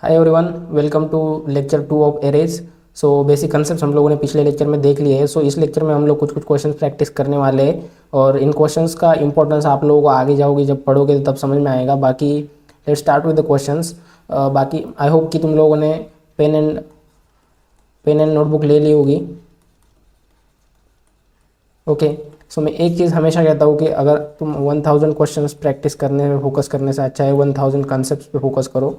Hi everyone, welcome to lecture 2 of arrays. So basic concept हम लोगों ने पिछले लेक्चर में देख लिए हैं। सो इस लेक्चर में हम लोग कुछ कुछ क्वेश्चंस प्रैक्टिस करने वाले हैं और इन क्वेश्चंस का इंपॉर्टेंस आप लोगों को आगे जाओगे जब पढ़ोगे तो तब समझ में आएगा। बाकी let's start with the questions. बाकी आई होप कि तुम लोगों ने पेन एंड नोटबुक ले ली होगी। ओके, सो मैं एक चीज़ हमेशा कहता हूँ कि अगर तुम 1000 क्वेश्चंस प्रैक्टिस करने में फोकस करने से अच्छा है 1000 कंसेप्ट पे फोकस करो।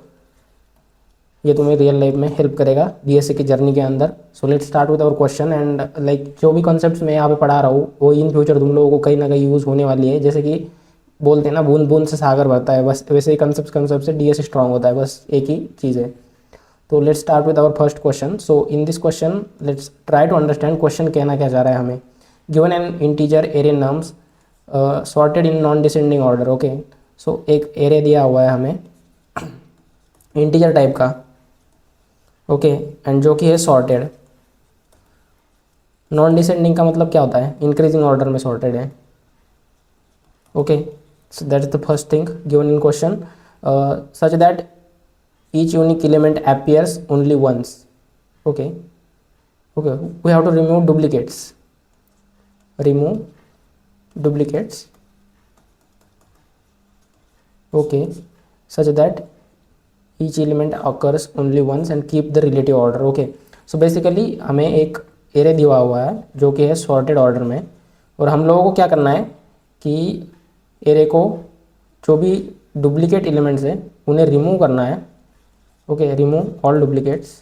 ये तुम्हें रियल लाइफ में हेल्प करेगा बीएससी की जर्नी के अंदर। So let's start with our question and like जो भी कॉन्सेप्ट्स मैं यहाँ पे पढ़ा रहा हूँ वो इन फ्यूचर तुम लोगों को कहीं ना कहीं यूज़ होने वाली है। जैसे कि बोलते हैं ना, बूंद बूंद से सागर भरता है, बस वैसे ही कंसेप्ट से डीएस स्ट्रांग होता है, बस एक ही चीज़ है। तो let's start with our first question. So in this question let's try to understand question कहना क्या चाह रहा है हमें। Given an integer array nums sorted in non descending order. Okay, so एक एरे दिया हुआ है हमें इंटीजर टाइप का। ओके, एंड जो कि है सॉर्टेड। नॉन डिसेंडिंग का मतलब क्या होता है? इंक्रीजिंग ऑर्डर में सॉर्टेड है। Okay, so that is the first thing given in question, such that each unique element appears only once. Okay, we have to remove duplicates. Okay, such that each element occurs only once and keep the relative order. Okay, so basically हमें एक array दिया हुआ है जो कि है sorted order में, और हम लोगों को क्या करना है कि एरे को जो भी डुप्लीकेट एलिमेंट्स है उन्हें रिमूव करना है। Okay, remove all duplicates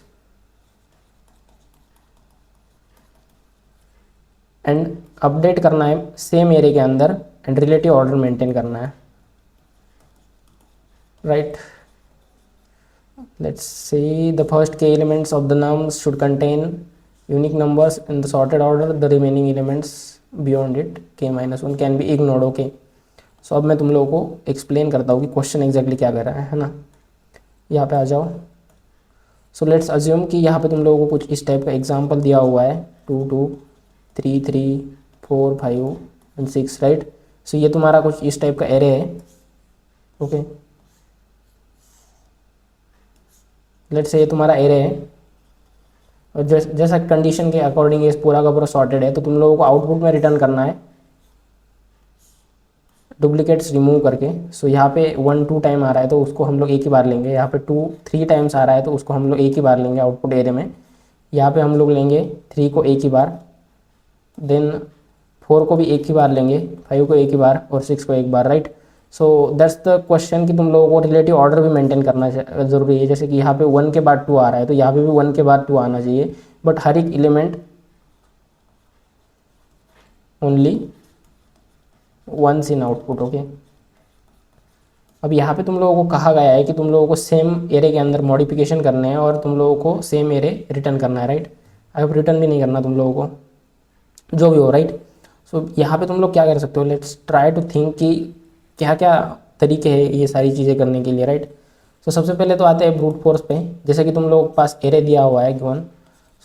and update करना है सेम एरे के अंदर एंड रिलेटिव ऑर्डर मेंटेन करना है। Right, let's see the first k elements of the nums should contain unique numbers in the sorted order. The remaining elements beyond it k-1 can be ignored. Okay, so अब मैं तुम लोगों को explain करता हूँ कि क्वेश्चन एग्जैक्टली क्या कर रहा है ना। यहाँ पे आ जाओ। सो लेट्स अज्यूम कि यहाँ पे तुम लोगों को कुछ इस टाइप का एग्जांपल दिया हुआ है 2 2 3 3 4 5 एंड 6। राइट, सो ये तुम्हारा कुछ इस टाइप का एरे है। ओके, लेट्स से ये तुम्हारा एरे है और जैसा कंडीशन के अकॉर्डिंग ये पूरा का पूरा सॉर्टेड है, तो तुम लोगों को आउटपुट में रिटर्न करना है डुप्लीकेट्स रिमूव करके। सो यहाँ पे 1 2 टाइम आ रहा है तो उसको हम लोग एक ही बार लेंगे। यहाँ पे 2 3 टाइम्स आ रहा है तो उसको हम लोग एक ही बार लेंगे आउटपुट एरे में। यहाँ पे हम लोग लेंगे 3 को एक ही बार, देन 4 को भी एक ही बार लेंगे, 5 को एक ही बार और 6 को एक बार। Right, so that's the question कि तुम लोगों को रिलेटिव ऑर्डर भी मेंटेन करना ज़रूरी है। जैसे कि यहाँ पे 1 के बाद 2 आ रहा है तो यहाँ पे भी 1 के बाद 2 आना चाहिए, बट हर एक element only once in output. Okay, अब यहाँ पे तुम लोगों को कहा गया है कि तुम लोगों को सेम एरे के अंदर मॉडिफिकेशन करने हैं और तुम लोगों को सेम एरे रिटर्न करना है। राइट, अब रिटर्न भी नहीं करना तुम लोगों को, जो भी हो। राइट, सो यहाँ पे तुम लोग क्या कर सकते हो, लेट्स ट्राई टू थिंक कि क्या क्या तरीके हैं ये सारी चीज़ें करने के लिए। राइट, सो सबसे पहले तो आते हैं ब्रूट फोर्स पे। जैसे कि तुम लोगों के पास एरे दिया हुआ है गिवन,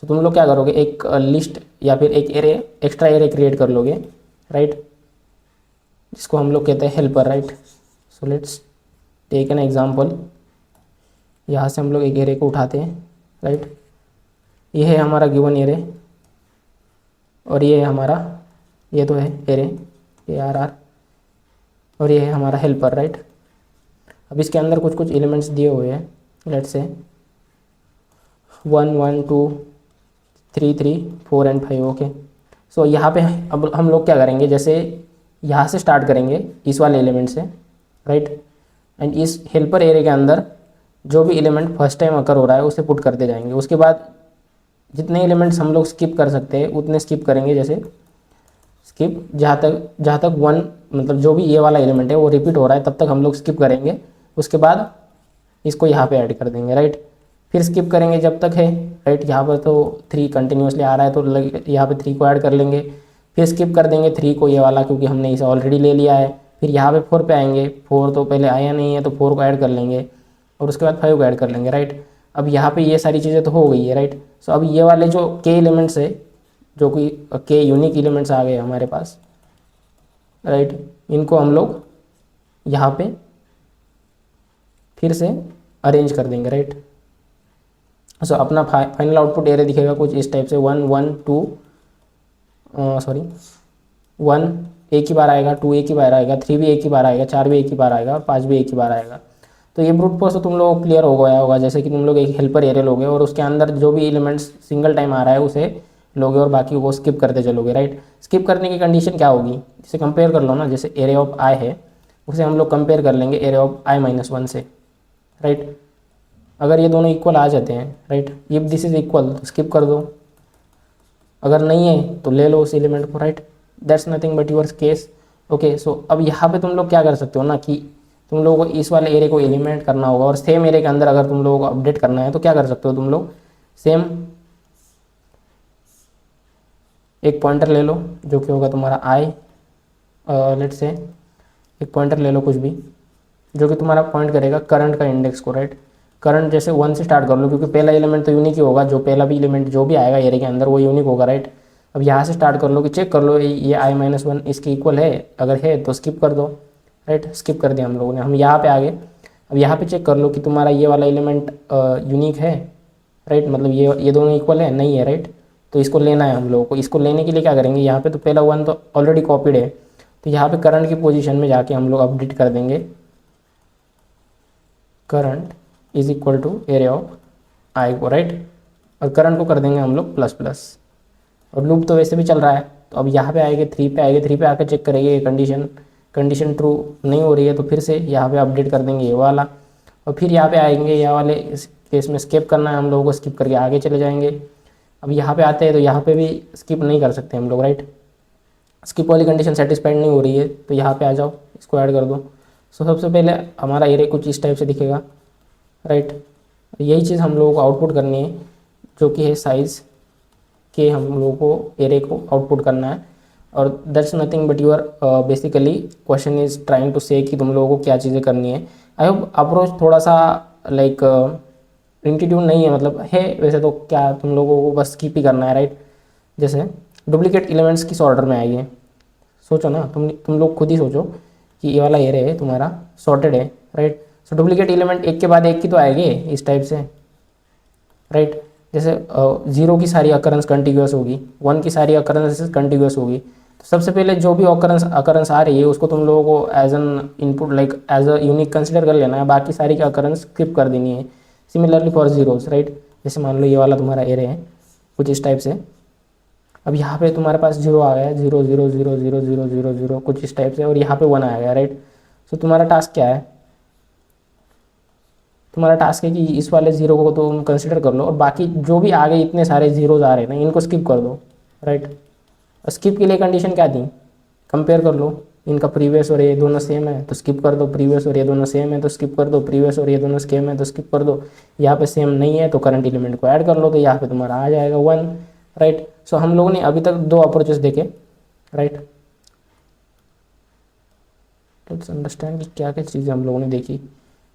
सो तुम लोग क्या करोगे, एक लिस्ट या फिर एक एरे एक्स्ट्रा एरे क्रिएट कर लोगे। राइट, जिसको हम लोग कहते हैं helper. Right, so let's take an example. यहाँ से हम लोग एक एरे को उठाते हैं। राइट, ये है हमारा गिवन एरे और ये है हमारा, ये तो है एरे ARR और ये है हमारा हेल्पर। राइट, अब इसके अंदर कुछ कुछ एलिमेंट्स दिए हुए हैं, let's say 1 1 2 3 3 4 and 5। Okay, so यहाँ पे अब हम लोग क्या करेंगे, जैसे यहाँ से स्टार्ट करेंगे इस वाले एलिमेंट से। राइट, एंड इस हेल्पर एरे के अंदर जो भी एलिमेंट फर्स्ट टाइम अकर हो रहा है उसे पुट करते जाएंगे। उसके बाद जितने एलिमेंट्स हम लोग स्किप कर सकते हैं उतने स्किप करेंगे। जैसे स्किप जहाँ तक 1, मतलब जो भी ये वाला एलिमेंट है वो रिपीट हो रहा है तब तक हम लोग स्किप करेंगे। उसके बाद इसको यहाँ पे ऐड कर देंगे। राइट, फिर स्किप करेंगे जब तक है। राइट, यहाँ पर तो 3 कंटिन्यूसली आ रहा है तो यहाँ पे 3 को ऐड कर लेंगे। फिर स्किप कर देंगे 3 को, ये वाला, क्योंकि हमने इसे ऑलरेडी ले लिया है। फिर यहाँ पे 4 पे आएंगे, 4 तो पहले आया नहीं है तो 4 को ऐड कर लेंगे और उसके बाद 5 को ऐड कर लेंगे। राइट, अब यहाँ पे ये सारी चीज़ें तो हो गई है। राइट, सो अब ये वाले जो के एलिमेंट्स है, जो कि के यूनिक एलिमेंट्स आ गए हमारे पास। राइट, इनको हम लोग यहाँ पे फिर से अरेंज कर देंगे। राइट, सो अपना फाइनल आउटपुट एरे दिखेगा कुछ इस टाइप से 1 1 2 सॉरी 1 एक ही बार आएगा, 2 एक ही बार आएगा, 3 भी एक ही बार आएगा, 4 भी एक ही बार आएगा और 5 भी एक ही बार आएगा। तो ये ब्रूट फोर्स तो तुम लोगों को क्लियर हो गया होगा, जैसे कि तुम लोग एक हेल्पर एरे लोगे और उसके अंदर जो भी एलिमेंट्स सिंगल टाइम आ रहा है उसे लोगे और बाकी को स्किप करते चलोगे, राइट। स्किप करने की कंडीशन क्या होगी, जैसे कंपेयर कर लो ना, जैसे एरे ऑफ आई है उसे हम लोग कंपेयर कर लेंगे एरे ऑफ i-1 से, राइट। अगर ये दोनों इक्वल आ जाते हैं, right, if this is equal तो स्किप कर दो, अगर नहीं है तो ले लो उस एलिमेंट को, right. That's nothing but your case. Okay, so अब यहाँ पे तुम लोग क्या कर सकते हो ना कि तुम लोगों को इस वाले एरे को एलिमिनेट करना होगा और सेम एरे के अंदर अगर तुम लोगों को अपडेट करना है तो क्या कर सकते हो तुम लोग, सेम एक पॉइंटर ले लो जो कि होगा तुम्हारा आई, लेट से एक पॉइंटर ले लो कुछ भी जो कि तुम्हारा पॉइंट करेगा करंट का इंडेक्स को, राइट। करंट जैसे 1 से स्टार्ट कर लो क्योंकि पहला एलिमेंट तो यूनिक ही होगा, जो पहला भी एलिमेंट जो भी आएगा एरे के अंदर वो यूनिक होगा, राइट। अब यहाँ से स्टार्ट कर लो कि चेक कर लो ये i-1 इसके इक्वल है, अगर है तो स्किप कर दो, राइट। स्किप कर दिया हम लोगों ने, हम यहाँ पे आ गए। अब यहाँ पे चेक कर लो कि तुम्हारा ये वाला एलिमेंट यूनिक है, राइट, मतलब ये दोनों इक्वल है, नहीं है, राइट। तो इसको लेना है हम लोगों को, इसको लेने के लिए क्या करेंगे, यहाँ पे तो पहला 1 तो ऑलरेडी कॉपीड है, तो यहाँ पे करंट की पोजीशन में जाके हम लोग अपडेट कर देंगे current is equal to array of I को, राइट। और करंट को कर देंगे हम लोग प्लस प्लस, और लूप तो वैसे भी चल रहा है। तो अब यहाँ पे आएंगे 3 पे, आएंगे 3 पे आकर चेक करेंगे ये कंडीशन ट्रू नहीं हो रही है तो फिर से यहाँ पे अपडेट कर देंगे ये वाला, और फिर यहाँ पे आएंगे ये वाले, इस केस में स्किप करना है हम लोगों को, स्किप करके आगे चले जाएंगे। अब यहाँ पे आते हैं तो यहाँ पे भी स्किप नहीं कर सकते हम लोग, राइट। स्किप वाली कंडीशन सेटिस्फाइड नहीं हो रही है तो यहाँ पे आ जाओ, इसको ऐड कर दो। सो सबसे पहले हमारा एरे कुछ इस टाइप से दिखेगा, राइट। यही चीज़ हम लोगों को आउटपुट करनी है जो कि है साइज़ के, हम लोगों को एरे को आउटपुट करना है। और that's nothing but your basically question is trying to say कि तुम लोगों को क्या चीज़ें करनी है। आई होप अप्रोच थोड़ा सा लाइक इंटीट्यूड नहीं है, मतलब है वैसे तो, क्या तुम लोगों को बस स्किप ही करना है, राइट। जैसे डुप्लीकेट एलिमेंट्स किस ऑर्डर में आएंगे, सोचो ना, तुम लोग खुद ही सोचो कि ये वाला एरे है तुम्हारा सॉर्टेड है, राइट। सो डुप्लीकेट एलिमेंट एक के बाद एक की तो आएंगे इस टाइप से, राइट। जैसे 0 की सारी अकरेंस कंटिन्यूअस होगी, 1 की सारी अकरेंस कंटिन्यूअस होगी, तो सबसे पहले जो भी अकरेंस आ रही है उसको तुम लोगों को as an input like as a unique consider कर लेना है, बाकी सारी की अकरेंस स्किप कर देनी है। Similarly for zeros, right. जैसे मान लो ये वाला तुम्हारा एरे है कुछ इस टाइप से, अब यहाँ पे तुम्हारे पास 0 आ गया, 0 0 0 0 0 0 0 कुछ इस टाइप से, और यहाँ पे 1 आ गया, राइट। सो तुम्हारा टास्क क्या है, तुम्हारा टास्क है कि इस वाले 0 को तुम कंसिडर कर लो और बाकी जो भी आगे इतने सारे जीरोज आ रहे हैं ना इनको स्किप कर दो, राइट। स्किप के लिए कंडीशन क्या थी, कंपेयर कर लो, इनका प्रीवियस और ये दोनों सेम है तो स्किप कर दो, प्रीवियस और ये दोनों सेम है तो स्किप कर दो, प्रीवियस और ये दोनों सेम है तो स्किप कर दो, यहाँ पे सेम नहीं है तो करंट एलिमेंट को ऐड कर लो, तो यहाँ पे तुम्हारा आ जाएगा 1, राइट। सो हम लोगों ने अभी तक 2 अप्रोचेस देखे, राइट। लेट्स अंडरस्टैंड कि क्या क्या चीज़ें हम लोगों ने देखी।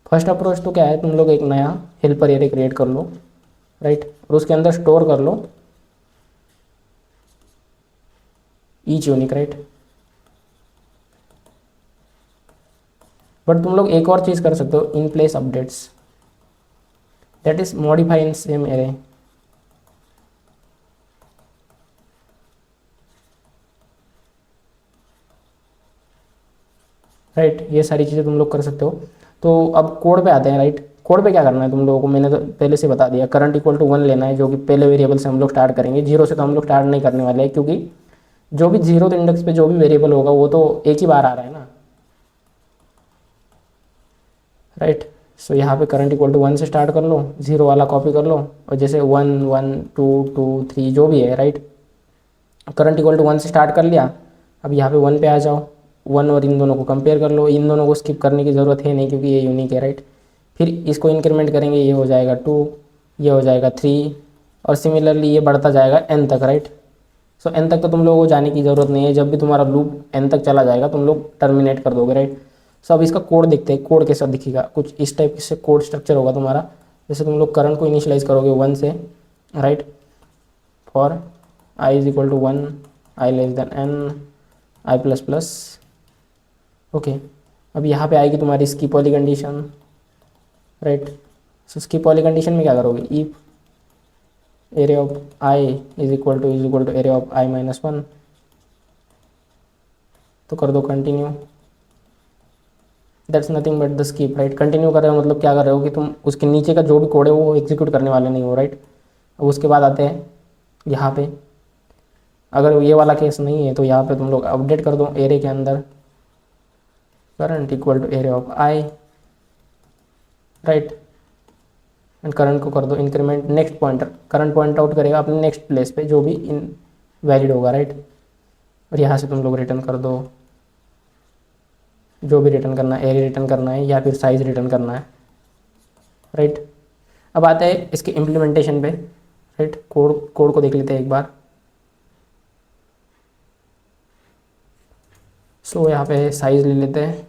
फर्स्ट अप्रोच तो क्या है, तुम लोग एक नया हेल्पर एरे क्रिएट कर लो, राइट, और उसके अंदर स्टोर कर लो ईच यूनिक, राइट। बट तुम लोग एक और चीज़ कर सकते हो, in place updates, that is modify in same array, right. ये सारी चीज़ें तुम लोग कर सकते हो। तो अब कोड पे आते हैं, राइट। कोड पे क्या करना है तुम लोगों को, मैंने तो पहले से बता दिया, करंट इक्वल टू 1 लेना है जो कि पहले वेरिएबल से हम लोग स्टार्ट करेंगे, 0 से तो हम लोग स्टार्ट नहीं करने वाले हैं क्योंकि जो भी 0th इंडेक्स पे जो भी वेरिएबल होगा वो तो एक ही बार आ रहा है ना, राइट। सो यहाँ पे करंट इक्वल टू 1 से स्टार्ट कर लो, 0 वाला कॉपी कर लो, और जैसे 1 1 2 2 3 जो भी है, राइट। करंट इक्वल टू 1 से स्टार्ट कर लिया, अब यहाँ पे 1 पे आ जाओ, 1 और इन दोनों को कंपेयर कर लो, इन दोनों को स्किप करने की ज़रूरत है नहीं क्योंकि ये यूनिक है, राइट। फिर इसको इंक्रीमेंट करेंगे, ये हो जाएगा 2, ये हो जाएगा 3, और सिमिलरली ये बढ़ता जाएगा n तक, राइट। सो n तक तो तुम लोगों को जाने की ज़रूरत नहीं है, जब भी तुम्हारा लूप n तक चला जाएगा तुम लोग टर्मिनेट कर दोगे, राइट। सो अब इसका कोड देखते हैं, कोड कैसा दिखेगा, कुछ इस टाइप से कोड स्ट्रक्चर होगा तुम्हारा। जैसे तुम लोग करंट को इनिशियलाइज करोगे 1 से, right, for i is equal to 1, i less than n, i plus plus, okay. अब यहाँ पे आएगी तुम्हारी स्किप वाली कंडीशन, राइट। सो स्किप वाली कंडीशन में क्या करोगे, if array of I is equal to array of i minus one. तो कर दो continue. That's nothing but the skip, right. Continue कर रहे हो मतलब क्या कर रहे हो कि तुम उसके नीचे का जो भी कोड है वो एग्जीक्यूट करने वाले नहीं हो, राइट। अब उसके बाद आते हैं यहाँ पे, अगर ये वाला केस नहीं है तो यहाँ पे तुम लोग अपडेट कर दो एरे के अंदर current equal to array of I, right. And current को कर दो increment next pointer, current point out करेगा अपने नेक्स्ट प्लेस पे जो भी इन वैलिड होगा, राइट। और यहाँ से तुम लोग रिटर्न कर दो जो भी रिटर्न करना है, एरे रिटर्न करना है या फिर साइज रिटर्न करना है, राइट। अब आते हैं इसके इम्प्लीमेंटेशन पे, राइट। कोड को देख लेते हैं एक बार। सो यहाँ पे साइज ले लेते हैं,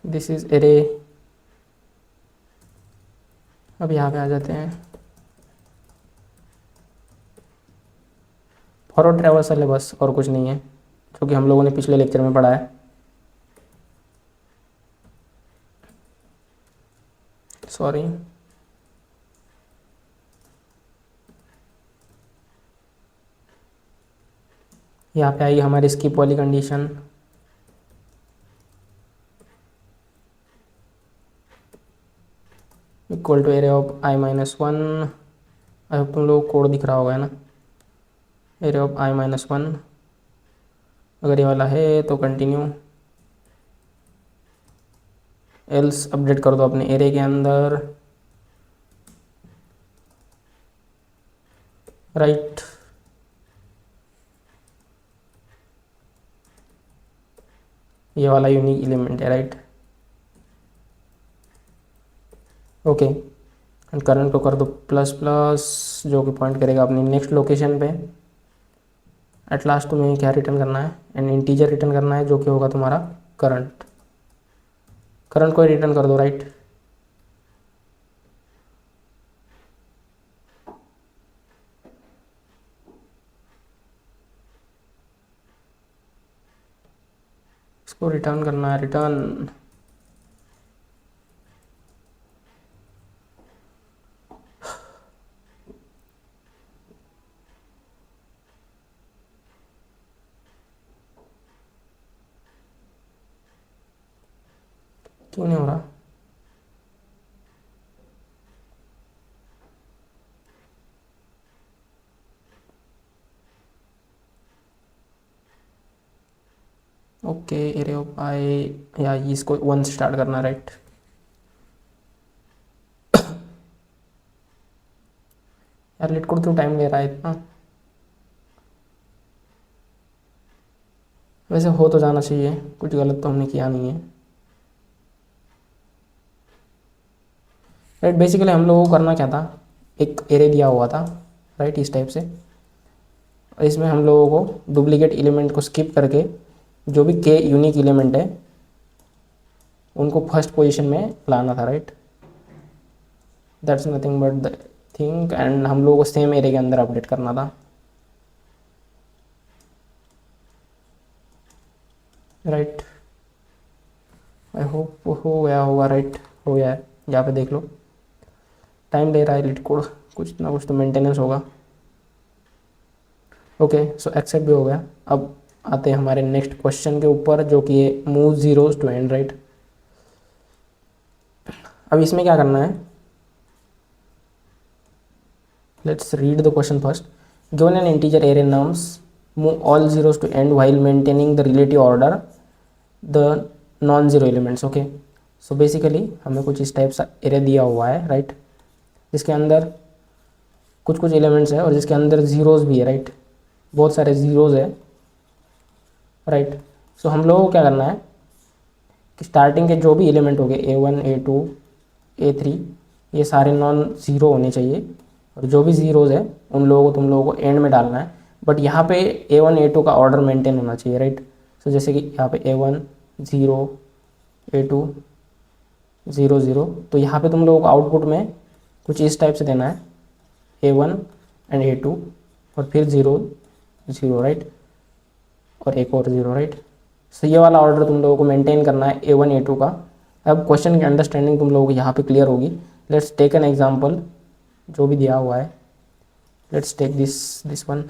दिस इज एरे। अब यहाँ पे आ जाते हैं, फॉरवर्ड ट्रैवर्सल है बस, और कुछ नहीं है, जो कि हम लोगों ने पिछले लेक्चर में पढ़ा है। सॉरी, यहाँ पे आई हमारी स्किप वाली condition, equal to array of i minus one. अब तुम लोग कोड दिख रहा होगा, है ना, array of i minus one. अगर ये वाला है तो कंटिन्यू, एल्स अपडेट कर दो अपने एरे के अंदर, राइट। ये वाला यूनिक एलिमेंट है, राइट। ओके, एंड करंट को कर दो प्लस प्लस, जो कि पॉइंट करेगा अपनी नेक्स्ट लोकेशन पे। एट लास्ट तुम्हें क्या रिटर्न करना है, एंड इंटीजर रिटर्न करना है जो कि होगा तुम्हारा करंट। करंट को रिटर्न कर दो, राइट। इसको रिटर्न करना है, रिटर्न। क्यों नहीं हो रहा? ओके, एरे ऑफ आई, या इसको वन से स्टार्ट करना, राइट। यार लिट कोड क्यों टाइम ले रहा है इतना? वैसे हो तो जाना चाहिए, कुछ गलत तो हमने किया नहीं है, राइट। बेसिकली हम लोगों को करना क्या था, एक एरे दिया हुआ था, राइट, इस टाइप से। और इसमें हम लोगों को डुप्लीकेट एलिमेंट को स्किप करके जो भी के यूनिक एलिमेंट है उनको फर्स्ट पोजीशन में लाना था, right. That's nothing but the thing, and हम लोगों को सेम एरे के अंदर अपडेट करना था, राइट। आई होप हो गया होगा, राइट, हो गया है। यहाँ पे देख लो, टाइम ले रहा है लिट कोड, कुछ ना कुछ तो मेंटेनेंस होगा। ओके, सो एक्सेप्ट भी हो गया। अब आते हैं हमारे नेक्स्ट क्वेश्चन के ऊपर, जो कि है move zeros to end, right. अब इसमें क्या करना है, let's read the question first. Given an integer array nums, move all zeros to end while maintaining the relative order the non zero elements. Okay, so basically हमें कुछ इस type सा array दिया हुआ है, राइट, जिसके अंदर कुछ कुछ एलिमेंट्स है और जिसके अंदर जीरोज भी है, राइट। बहुत सारे जीरोज है, राइट। सो हम लोगों को क्या करना है कि स्टार्टिंग के जो भी एलिमेंट हो गए A1 A2 A3 ये सारे नॉन ज़ीरो होने चाहिए, और जो भी ज़ीरोज़ है उन लोगों को तुम लोगों को एंड में डालना है। बट यहाँ पे A1 A2 का ऑर्डर मेंटेन होना चाहिए, राइट। सो जैसे कि यहाँ पे A1 0 A2 0 0, तो यहाँ पे तुम लोगों को आउटपुट में कुछ इस टाइप से देना है, A1 एंड A2 और फिर 0 0, राइट, और एक और 0, राइट। सो ये वाला ऑर्डर तुम लोगों को मेंटेन करना है A1 A2 का। अब क्वेश्चन की अंडरस्टैंडिंग तुम लोगों को यहाँ पे क्लियर होगी। लेट्स टेक एन एग्जांपल जो भी दिया हुआ है। Let's take this one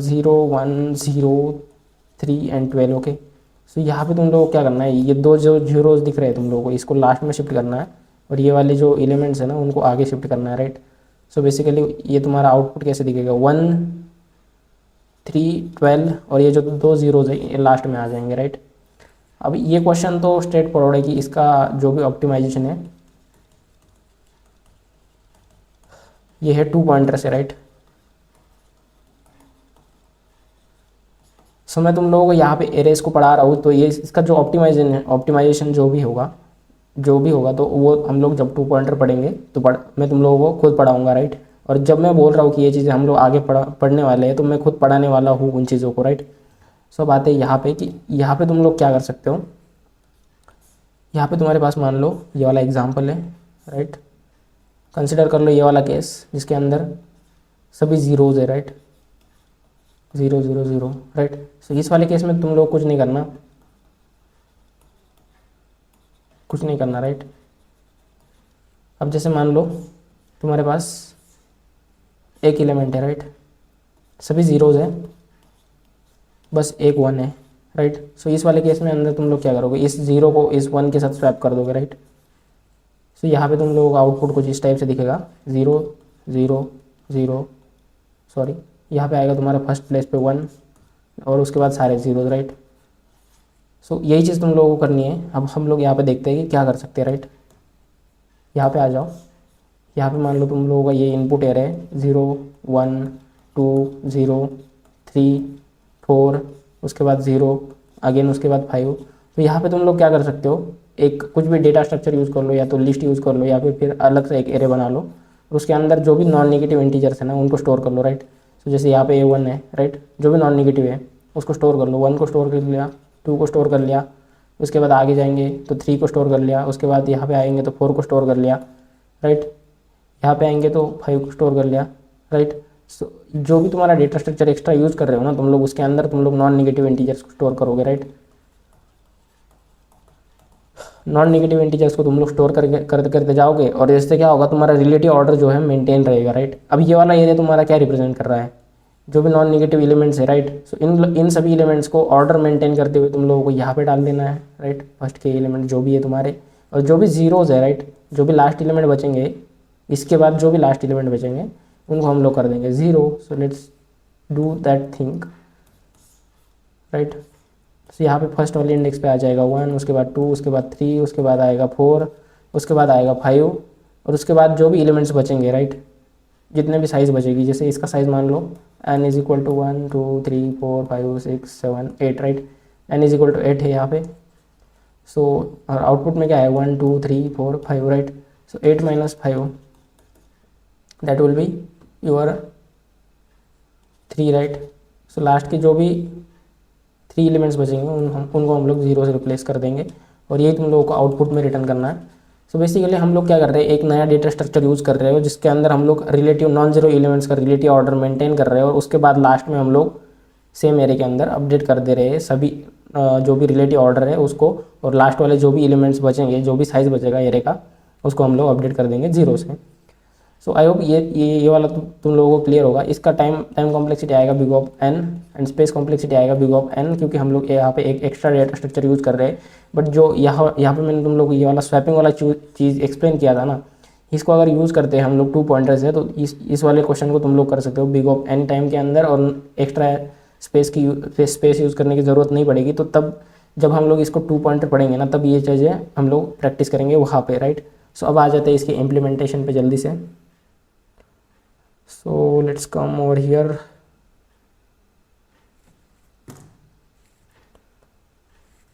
0 1 0 3 and 12। Okay, so यहाँ पे तुम लोगों को क्या करना है, ये दो जो जीरोज दिख रहे हैं तुम लोगों को, इसको लास्ट में शिफ्ट करना है और ये वाले जो एलिमेंट्स है ना उनको आगे शिफ्ट करना है, राइट। सो बेसिकली ये तुम्हारा आउटपुट कैसे दिखेगा, 1 3 12 और ये जो दो जीरोज है ये लास्ट में आ जाएंगे, राइट। अब ये क्वेश्चन तो स्ट्रेट फॉरवर्ड है कि इसका जो भी ऑप्टिमाइजेशन है ये है 2 पॉइंटर से, राइट। सो मैं तुम लोगों को यहाँ पे एरेस को पढ़ा रहा हूँ, तो ये इसका जो ऑप्टिमाइजेशन जो भी होगा तो वो हम लोग जब 2 पॉइंटर पढ़ेंगे तो मैं तुम लोगों को खुद पढ़ाऊँगा, राइट। और जब मैं बोल रहा हूँ कि ये चीज़ें हम लोग आगे पढ़ने वाले हैं तो मैं खुद पढ़ाने वाला हूँ उन चीज़ों को, राइट। सो बात है यहाँ पे कि यहाँ पे तुम लोग क्या कर सकते हो, यहाँ पे तुम्हारे पास मान लो ये वाला एग्जाम्पल है, राइट। कंसिडर कर लो ये वाला केस जिसके अंदर सभी ज़ीरोज़ है, राइट, 0 0 0, राइट। सो इस वाले केस में तुम लोग कुछ नहीं करना, राइट। अब जैसे मान लो तुम्हारे पास एक एलिमेंट है, राइट, सभी ज़ीरोज़ है, बस एक 1 है, राइट। सो इस वाले केस में अंदर तुम लोग क्या करोगे, इस 0 को इस 1 के साथ स्वैप कर दोगे, राइट। सो यहाँ पे तुम लोगों का आउटपुट कुछ इस टाइप से दिखेगा 0 0 0, सॉरी यहाँ पे आएगा तुम्हारा फर्स्ट प्लेस पे 1 और उसके बाद सारे जीरोज, राइट। सो यही चीज़ तुम लोगों को करनी है। अब हम लोग यहाँ पे देखते हैं कि क्या कर सकते हैं, राइट। यहाँ पे आ जाओ, यहाँ पे मान लो तुम लोगों का ये इनपुट एरे है 0 1 2 0 3 4, उसके बाद 0 अगेन, उसके बाद 5। तो यहाँ पे तुम लोग क्या कर सकते हो, एक कुछ भी डेटा स्ट्रक्चर यूज़ कर लो या तो लिस्ट यूज़ कर लो या फिर अलग से एक एरे बना लो और उसके अंदर जो भी नॉन नेगेटिव इंटीजर्स है ना उनको स्टोर कर लो, राइट। तो जैसे यहाँ पे A1 है, राइट, जो भी नॉन नेगेटिव है उसको स्टोर कर लो, 1 को स्टोर कर लिया, 2 को स्टोर कर लिया, उसके बाद आगे जाएंगे तो 3 को स्टोर कर लिया, उसके बाद यहाँ पे आएंगे तो 4 को स्टोर कर लिया, राइट। यहाँ पे आएंगे तो 5 को स्टोर कर लिया, राइट। सो जो भी तुम्हारा डेटा स्ट्रक्चर एक्स्ट्रा यूज़ कर रहे हो ना तुम लोग, उसके अंदर तुम लोग नॉन नेगेटिव इंटीजर्स को स्टोर करोगे, राइट। नॉन नेगेटिव इंटीजर्स को तुम लोग स्टोर करते जाओगे और इससे क्या होगा, तुम्हारा रिलेटिव ऑर्डर जो है मेंटेन रहेगा, राइट। अब ये वाला एरिया तुम्हारा क्या रिप्रेजेंट कर रहा है, जो भी नॉन नेगेटिव एलिमेंट्स है, राइट। सो इन सभी एलिमेंट्स को ऑर्डर मेंटेन करते हुए तुम लोगों को यहाँ पे डाल देना है, राइट। फर्स्ट के एलिमेंट जो भी है तुम्हारे और जो भी जीरोज़ है, राइट, जो भी लास्ट एलिमेंट बचेंगे इसके बाद जो भी लास्ट एलिमेंट बचेंगे उनको हम लोग कर देंगे 0। So let's do that thing, right. तो यहाँ पे फर्स्ट वाले इंडेक्स पे आ जाएगा 1, उसके बाद 2, उसके बाद 3, उसके बाद आएगा 4, उसके बाद आएगा 5 और उसके बाद जो भी एलिमेंट्स बचेंगे, राइट, जितने भी साइज़ बचेगी, जैसे इसका साइज़ मान लो n इज इक्वल टू 1 2 3 4 5 6 7 8, राइट। n इज इक्वल टू 8 है यहाँ पे। सो और आउटपुट में क्या है 1 2 3 4 5, right. So 8 minus 5 that will be your 3, right. So last के जो भी 3 एलिमेंट्स बचेंगे उनको हम लोग 0 से रिप्लेस कर देंगे और यही तुम लोगों को आउटपुट में रिटर्न करना है। सो बेसिकली हम लोग क्या कर रहे हैं, एक नया डेटा स्ट्रक्चर यूज़ कर रहे हो जिसके अंदर हम लोग रिलेटिव नॉन जीरो एलिमेंट्स का रिलेटिव ऑर्डर मेंटेन कर रहे हैं और उसके बाद लास्ट में हम लोग सेम एरे के अंदर अपडेट कर दे रहे हैं सभी जो भी रिलेटिव ऑर्डर है उसको, और लास्ट वाले जो भी एलिमेंट्स बचेंगे, जो भी साइज़ बचेगा एरे का, उसको हम लोग अपडेट कर देंगे 0 से। सो आई होप ये वाला तुम लोगों को क्लियर होगा। इसका टाइम कॉम्प्लेक्सिटी आएगा big of n and space complexity आएगा बिग ऑफ n, क्योंकि हम लोग यहाँ पे एक एक्स्ट्रा डेटा स्ट्रक्चर यूज़ कर रहे हैं। बट जो यहाँ पे मैंने तुम लोग को ये वाला स्वैपिंग वाला चीज़ एक्सप्लेन किया था ना, इसको अगर यूज़ करते हैं हम लोग 2 पॉइंटर्स है तो इस वाले क्वेश्चन को तुम लोग कर सकते हो बिग ऑफ n टाइम के अंदर और एक्स्ट्रा स्पेस यूज़ करने की ज़रूरत नहीं पड़ेगी। तो तब जब हम लोग इसको 2 पॉइंटर पढ़ेंगे ना तब ये चीज़ें हम लोग प्रैक्टिस करेंगे वहाँ पे, राइट। सो अब आ जाते हैं इसके इम्प्लीमेंटेशन पे जल्दी से। So let's come over here.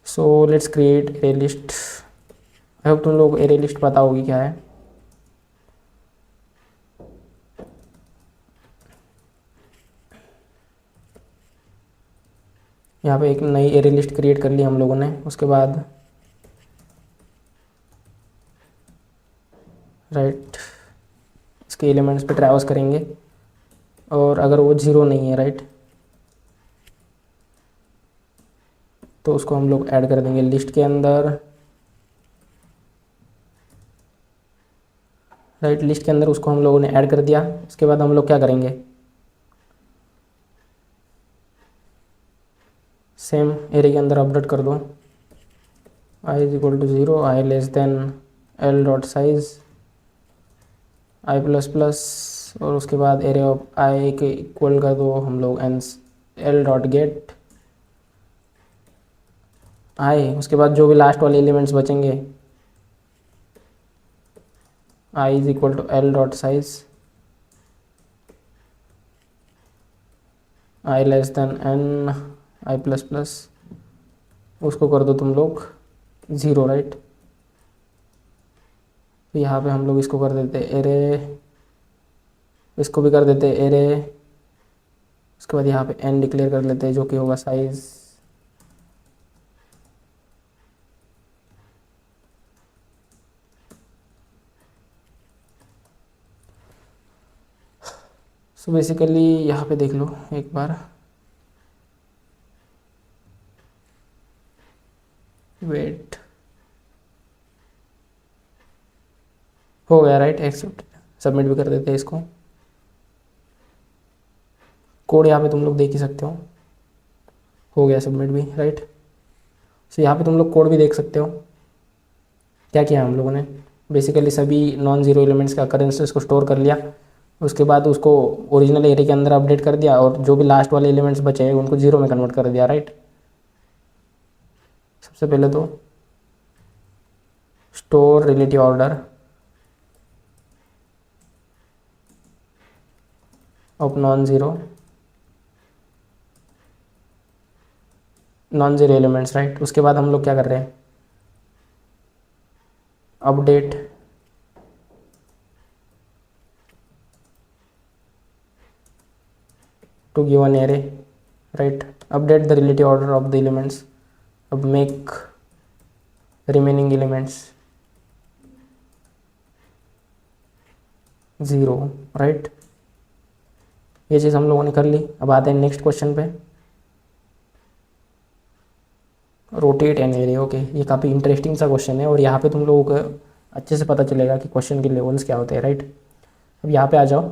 So let's create array list. I hope तुम लोग को array list पता होगी क्या है। यहाँ पे एक नई array list क्रिएट कर ली हम लोगों ने, उसके बाद राइट इसके एलिमेंट्स पे ट्रैवर्स करेंगे और अगर वो 0 नहीं है, राइट, तो उसको हम लोग ऐड कर देंगे लिस्ट के अंदर, राइट। लिस्ट के अंदर उसको हम लोगों ने ऐड कर दिया। उसके बाद हम लोग क्या करेंगे, सेम एरे के अंदर अपडेट कर दो, I is equal to 0, I less than L dot size I plus plus, और उसके बाद एरे ऑफ आई के इक्वल कर दो हम लोग एल डॉट गेट आई। उसके बाद जो भी लास्ट वाले एलिमेंट्स बचेंगे, I is equal to L dot size I less than N I plus plus, उसको कर दो तुम लोग 0, राइट। तो यहाँ पे हम लोग इसको कर देते एरे, इसको भी कर देते एरे। उसके बाद यहाँ पे एन डिक्लेयर कर लेते हैं जो कि होगा साइज, सो बेसिकली यहाँ पे देख लो एक बार, वेट हो गया, राइट। एक्सेप्ट सबमिट भी कर देते हैं इसको। कोड यहाँ पे तुम लोग देख ही सकते हो गया सबमिट भी, राइट। सो यहाँ पे तुम लोग कोड भी देख सकते हो क्या किया हम लोगों ने। बेसिकली सभी नॉन ज़ीरो एलिमेंट्स का अकरेंसेस को स्टोर कर लिया, उसके बाद उसको ओरिजिनल एरे के अंदर अपडेट कर दिया, और जो भी लास्ट वाले एलिमेंट्स बचे हैं उनको 0 में कन्वर्ट कर दिया, राइट। सबसे पहले तो store relative order of non zero elements, right. उसके बाद हम लोग क्या कर रहे हैं, update to given array, right. Update the relative order of the elements, अब मेक रिमेनिंग एलिमेंट्स 0, राइट। ये चीज़ हम लोगों ने कर ली। अब आते हैं नेक्स्ट क्वेश्चन पे, रोटेट एन एरे। ओके, ये काफ़ी इंटरेस्टिंग सा क्वेश्चन है, और यहाँ पे तुम लोगों को अच्छे से पता चलेगा कि क्वेश्चन के लेवल्स क्या होते हैं, राइट। अब यहाँ पे आ जाओ,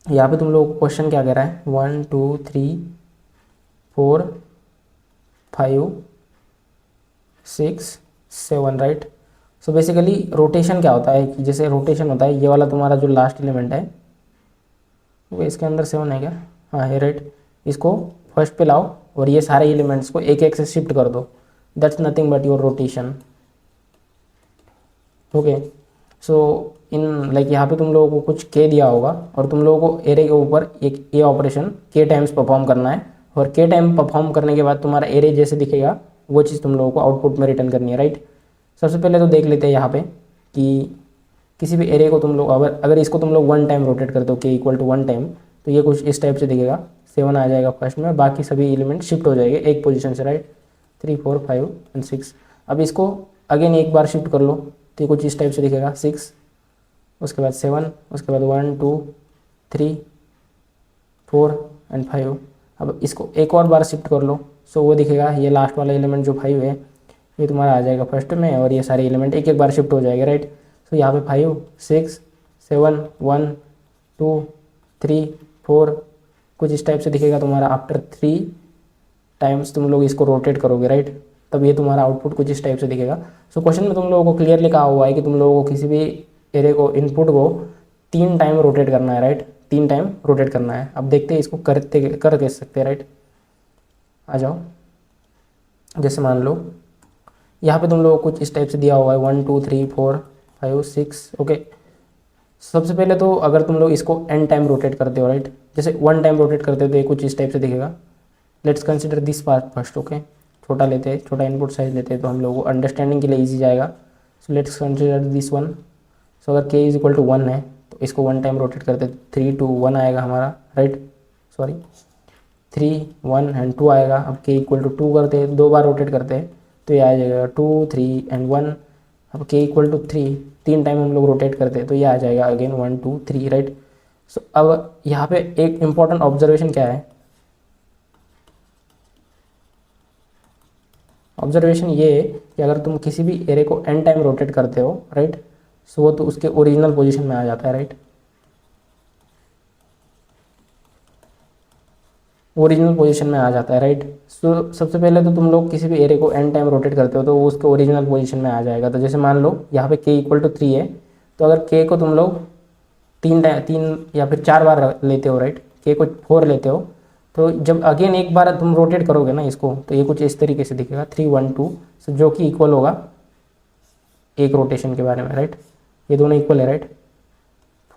यहाँ पे तुम लोगों को क्वेश्चन क्या कह रहा है, 1 2 3 4 5 6 7, राइट। सो बेसिकली रोटेशन क्या होता है कि जैसे रोटेशन होता है, ये वाला तुम्हारा जो लास्ट एलिमेंट है वो इसके अंदर 7 है क्या, हाँ है, राइट। इसको फर्स्ट पे लाओ और ये सारे एलिमेंट्स को एक एक से शिफ्ट कर दो, that's nothing but your rotation. Okay, so in like यहाँ पे तुम लोगों को कुछ के दिया होगा, और तुम लोगों को एरे के ऊपर एक ए ऑपरेशन के टाइम्स परफॉर्म करना है, और के टाइम परफॉर्म करने के बाद तुम्हारा एरे जैसे दिखेगा वो चीज़ तुम लोगों को आउटपुट में रिटर्न करनी है, राइट। सबसे पहले तो देख लेते हैं यहाँ पे कि किसी भी एरे को तुम लोग अगर इसको तुम लोग 1 टाइम रोटेट करते हो के इक्वल टू 1 टाइम, तो ये कुछ इस टाइप से दिखेगा, 7 आ जाएगा फर्स्ट में, बाकी सभी एलिमेंट शिफ्ट हो जाएंगे एक पोजीशन से, राइट। 3 4 5 एंड 6। अब इसको अगेन एक बार शिफ्ट कर लो तो ये कुछ इस टाइप से दिखेगा, 6, उसके बाद 7, उसके बाद 1 2 3 4 एंड 5। अब इसको एक और बार शिफ्ट कर लो, सो वो दिखेगा, ये लास्ट वाला एलिमेंट जो 5 है ये तुम्हारा आ जाएगा फर्स्ट में, और ये सारे एलिमेंट एक एक बार शिफ्ट हो जाएगा, राइट। सो यहाँ पे 5 6 7 1 2 3 4 कुछ इस टाइप से दिखेगा तुम्हारा। आफ्टर 3 टाइम्स तुम लोग इसको रोटेट करोगे, राइट, तब ये तुम्हारा आउटपुट कुछ इस टाइप से दिखेगा। सो क्वेश्चन में तुम लोगों को क्लियरली कहा हुआ है कि तुम लोगों को किसी भी एरे को इनपुट को 3 टाइम रोटेट करना है, राइट, 3 टाइम रोटेट करना है। अब देखते हैं इसको कर कैसे सकते हैं, राइट। आ जाओ, जैसे मान लो यहाँ पे तुम लोगों को कुछ इस टाइप से दिया हुआ है 1 2 3 4 5 6। ओके, सबसे पहले तो अगर तुम लोग इसको n टाइम रोटेट करते हो, राइट, जैसे 1 टाइम रोटेट करते हो तो ये कुछ इस टाइप से दिखेगा। Let's consider this part first. Okay, छोटा लेते हैं, छोटा इनपुट साइज लेते हैं तो हम लोगों को अंडरस्टैंडिंग के लिए ईजी जाएगा। So let's consider this one. So अगर k इज इक्वल टू 1 है तो इसको 1 टाइम रोटेट करते 3 2 1 आएगा हमारा, राइट, सॉरी 3 1 एंड 2 आएगा। अब k इक्वल टू 2 करते हैं, 2 बार रोटेट करते हैं तो ये आ जाएगा 2 3 एंड 1। अब k इक्वल टू 3, 3 टाइम हम लोग रोटेट करते हैं तो ये आ जाएगा अगेन 1 2 3, राइट। सो अब यहाँ पे एक इम्पॉर्टेंट ऑब्जर्वेशन क्या है, ऑब्जर्वेशन ये है कि अगर तुम किसी भी एरे को n टाइम रोटेट करते हो, राइट, सो वो तो उसके ओरिजिनल पोजीशन में आ जाता है, राइट, ओरिजिनल पोजीशन में आ जाता है, राइट। सो सबसे पहले तो तुम लोग किसी भी एरे को n टाइम रोटेट करते हो तो वो उसके ओरिजिनल पोजीशन में आ जाएगा। तो जैसे मान लो यहाँ पे k इक्वल टू 3 है, तो अगर k को तुम लोग तीन या फिर 4 बार लेते हो, राइट, k को 4 लेते हो, तो जब अगेन एक बार तुम रोटेट करोगे ना इसको, तो ये कुछ इस तरीके से दिखेगा 3 1 2, सो जो कि इक्वल होगा एक रोटेशन के बारे में, राइट, ये दोनों इक्वल है, राइट।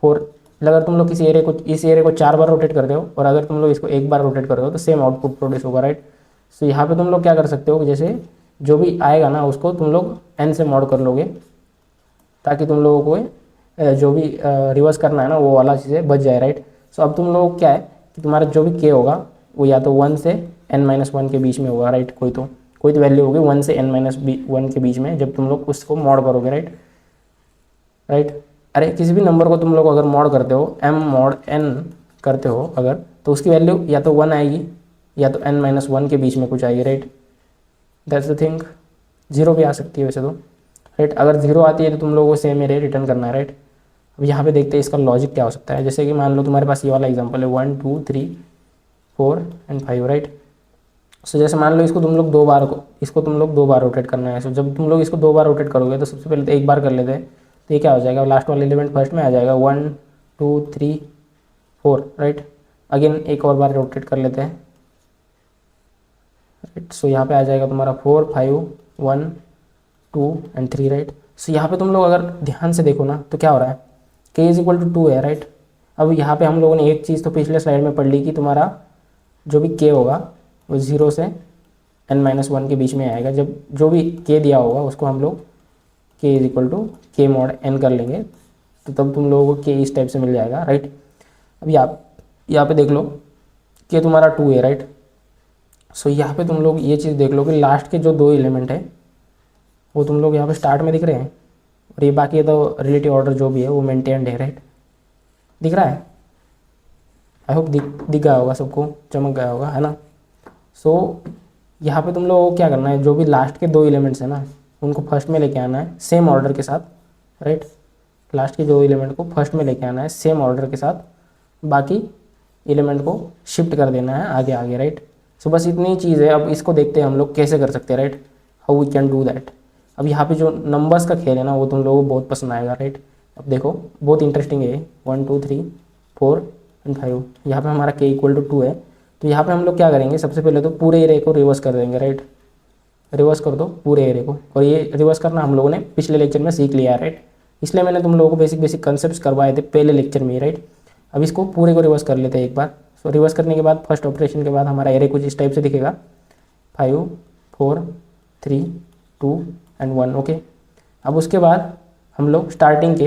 4, अगर तुम लोग किसी एरे को, इस एरे को 4 बार रोटेट करते हो और अगर तुम लोग इसको एक बार रोटेट करते हो तो सेम आउटपुट प्रोड्यूस होगा, राइट। सो यहाँ पे तुम लोग क्या कर सकते हो कि जैसे जो भी आएगा ना उसको तुम लोग n से मॉड कर लोगे, ताकि तुम लोगों को जो भी रिवर्स करना है ना वो वाला चीज़ें बच जाए, राइट। सो अब तुम लोग क्या है कि तुम्हारा जो भी k होगा वो या तो 1 से n-1 के बीच में होगा, राइट, कोई तो वैल्यू होगी 1 से n-1 के बीच में जब तुम लोग उसको मॉड करोगे, राइट। अरे किसी भी नंबर को तुम लोग अगर मॉड करते हो, m मॉड n करते हो अगर, तो उसकी वैल्यू या तो 1 आएगी या तो n-1 के बीच में कुछ आएगी, राइट, दैट्स द थिंग। 0 भी आ सकती है वैसे तो, राइट। अगर 0 आती है तो तुम लोगों को सेम एरे रिटर्न करना है, राइट। अब यहाँ पे देखते हैं इसका लॉजिक क्या हो सकता है। जैसे कि मान लो तुम्हारे पास ये वाला एग्जांपल है 1 2 3 4 एंड 5, राइट। सो जैसे मान लो इसको तुम लोग 2 बार रोटेट करना है। सो जब तुम लोग इसको 2 बार रोटेट करोगे तो सबसे पहले तो एक बार कर लेते हैं, तो ये क्या हो जाएगा, लास्ट वाला एलिमेंट फर्स्ट में आ जाएगा 1 2 3 4, राइट। अगेन एक और बार रोटेट कर लेते हैं, राइट। सो यहाँ पे आ जाएगा तुम्हारा 4 5 1 2 एंड 3, राइट। सो यहाँ पे तुम लोग अगर ध्यान से देखो ना तो क्या हो रहा है, k इज इक्वल टू 2 है, राइट। अब यहाँ पे हम लोगों ने एक चीज़ तो पिछले स्लाइड में पढ़ ली कि तुम्हारा जो भी k होगा वो 0 से n-1 के बीच में आएगा। जब जो भी k दिया होगा उसको हम लोग k is equal to k mod n कर लेंगे, तो तब तुम लोगों को k इस टाइप से मिल जाएगा, राइट। अब यहाँ पे देख लो k तुम्हारा 2 है, राइट। सो यहाँ पे तुम लोग ये चीज़ देख लो कि लास्ट के जो 2 एलिमेंट है वो तुम लोग यहाँ पे स्टार्ट में दिख रहे हैं, और ये बाकी तो रिलेटिव ऑर्डर जो भी है वो मेंटेन्ड है, राइट, दिख रहा है। आई होप दिख गया होगा सबको, चमक गया होगा, है ना। सो यहाँ पे तुम लोगों को क्या करना है, जो भी लास्ट के 2 एलिमेंट्स हैं ना उनको फर्स्ट में लेके आना है सेम ऑर्डर के साथ, राइट। लास्ट के 2 एलिमेंट को फर्स्ट में लेके आना है सेम ऑर्डर के साथ, बाकी एलिमेंट को शिफ्ट कर देना है आगे आगे, राइट। सो बस इतनी चीज़ है। अब इसको देखते हैं हम लोग कैसे कर सकते हैं, right, how we can do that. अब यहाँ पे जो नंबर्स का खेल है ना वो तुम लोगों को बहुत पसंद आएगा, राइट। अब देखो बहुत इंटरेस्टिंग है, 1 2 3 4 एंड 5। यहाँ पे हमारा k इक्वल टू 2 है, तो यहाँ पे हम लोग क्या करेंगे, सबसे पहले तो पूरे एरे को रिवर्स कर देंगे, राइट। रिवर्स कर दो पूरे एरे को, और ये रिवर्स करना हम लोगों ने पिछले लेक्चर में सीख लिया है, राइट। इसलिए मैंने तुम लोगों को बेसिक कंसेप्ट करवाए थे पहले लेक्चर में, राइट। अब इसको पूरे को रिवर्स कर लेते हैं एक बार। सो रिवर्स करने के बाद फर्स्ट ऑपरेशन के बाद हमारा एरे कुछ इस टाइप से दिखेगा, 5 4 3 2 एंड 1, ओके। अब उसके बाद हम लोग स्टार्टिंग के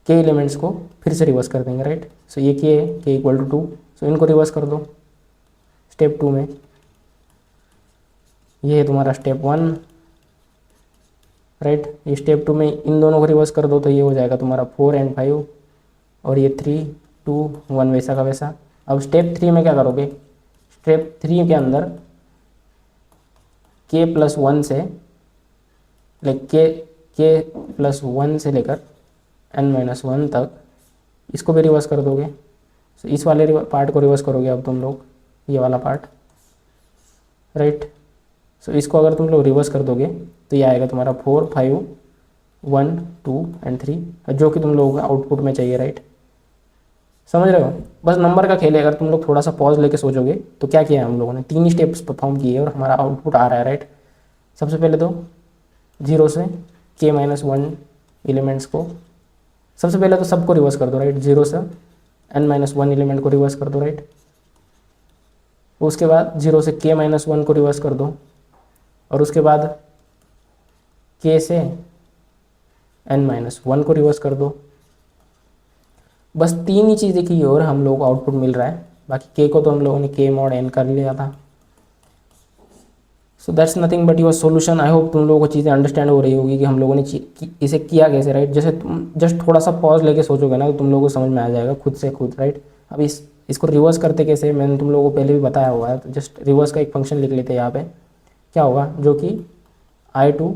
एलिमेंट्स को फिर से रिवर्स कर देंगे, राइट। सो ये के है, के इक्वल टू 2, सो इनको रिवर्स कर दो स्टेप 2 में। ये है तुम्हारा स्टेप 1, राइट। ये स्टेप 2 में इन दोनों को रिवर्स कर दो तो ये हो जाएगा तुम्हारा 4 एंड 5, और ये 3 2 1 वैसा का वैसा। अब स्टेप 3 में क्या करोगे, स्टेप 3 के अंदर k प्लस 1 से k+1 से लेकर n-1 तक इसको भी रिवर्स कर दोगे। सो इस वाले पार्ट को रिवर्स करोगे अब तुम लोग, ये वाला पार्ट, राइट। सो इसको अगर तुम लोग रिवर्स कर दोगे तो ये आएगा तुम्हारा 4 5 1 2 एंड 3, जो कि तुम लोगों को आउटपुट में चाहिए, राइट। समझ रहे हो, बस नंबर का खेल है। अगर तुम लोग थोड़ा सा पॉज लेके सोचोगे तो क्या किया है हम लोगों ने, 3 ही स्टेप्स परफॉर्म किए और हमारा आउटपुट आ रहा है, राइट। सबसे पहले तो 0 से k-1 एलिमेंट्स को, सबसे पहले तो सबको रिवर्स कर दो, राइट। 0 से n-1 एलिमेंट को रिवर्स कर दो, राइट। उसके बाद 0 से k-1 को रिवर्स कर दो, और उसके बाद k से n-1 को रिवर्स कर दो। बस 3 ही चीज़ें की और हम लोगों को आउटपुट मिल रहा है। बाकी k को तो हम लोगों ने k मॉड n कर लिया था। So that's nothing but your solution. I hope तुम लोगों को चीज़ें अंडरस्टैंड हो रही होगी कि हम लोगों ने इसे किया कैसे, राइट। जैसे तुम जस्ट थोड़ा सा पॉज लेके सोचोगे ना तो तुम लोगों को समझ में आ जाएगा खुद से खुद, राइट। अब इसको रिवर्स करते कैसे, मैंने तुम लोगों को पहले भी बताया हुआ है, तो जस्ट रिवर्स का एक फंक्शन लिख लेते हैं यहाँ पे। क्या होगा, जो कि i टू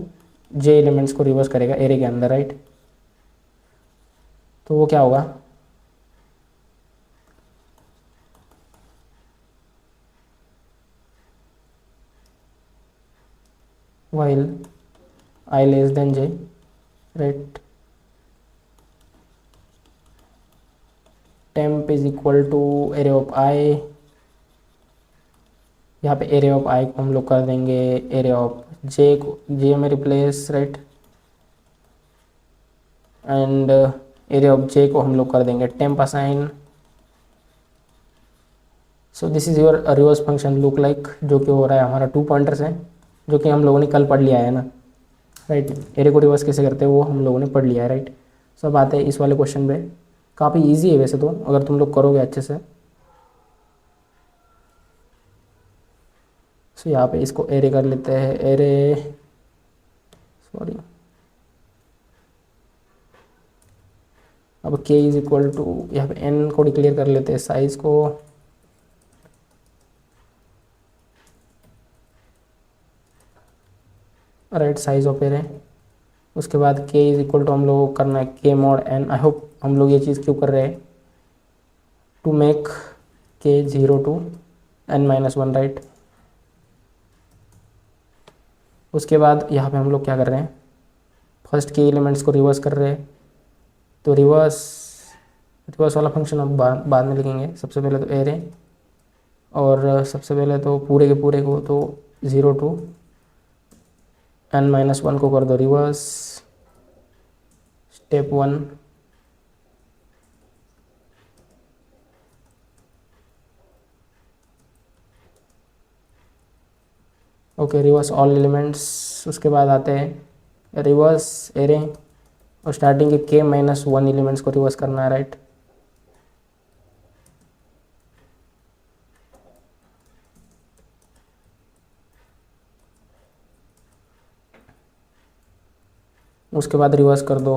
j एलिमेंट्स को रिवर्स करेगा एरे के अंदर, राइट। तो वो क्या होगा, while I less than j, right, temp is equal to array of I, यहाँ पे एरे ऑफ आई को हम लोग कर देंगे एरे ऑफ जे को, जे में replace, right, and array of J को हम लोग कर देंगे temp assign. So this is your reverse function look like, जो कि हो रहा है हमारा 2 पॉइंटर्स है, जो कि हम लोगों ने कल पढ़ लिया है ना, राइट। एरे को रिवर्स कैसे करते हैं वो हम लोगों ने पढ़ लिया है, राइट। सब आते हैं इस वाले क्वेश्चन पे, काफ़ी ईजी है वैसे तो, अगर तुम लोग करोगे अच्छे से। सो यहाँ पे इसको एरे कर लेते हैं, एरे, सॉरी, अब k इज इक्वल टू, यहाँ पे n को डिक्लेयर कर लेते हैं, साइज को, राइट, साइज ऑफ एरे। उसके बाद k इज इक्वल टू हम लोग को करना है k mod n। I hope हम लोग ये चीज़ क्यों कर रहे हैं, to make k 0 to n-1, right. उसके बाद यहाँ पे हम लोग क्या कर रहे हैं, फर्स्ट के एलिमेंट्स को रिवर्स कर रहे हैं, तो रिवर्स वाला फंक्शन अब बाद में लिखेंगे। सबसे पहले तो एरे, और सबसे पहले तो पूरे के पूरे को तो 0 टू n-1 को कर दो reverse, step 1। Okay, reverse all elements. उसके बाद आते हैं रिवर्स एरे, और स्टार्टिंग के k-1 एलिमेंट्स को रिवर्स करना है, राइट। उसके बाद रिवर्स कर दो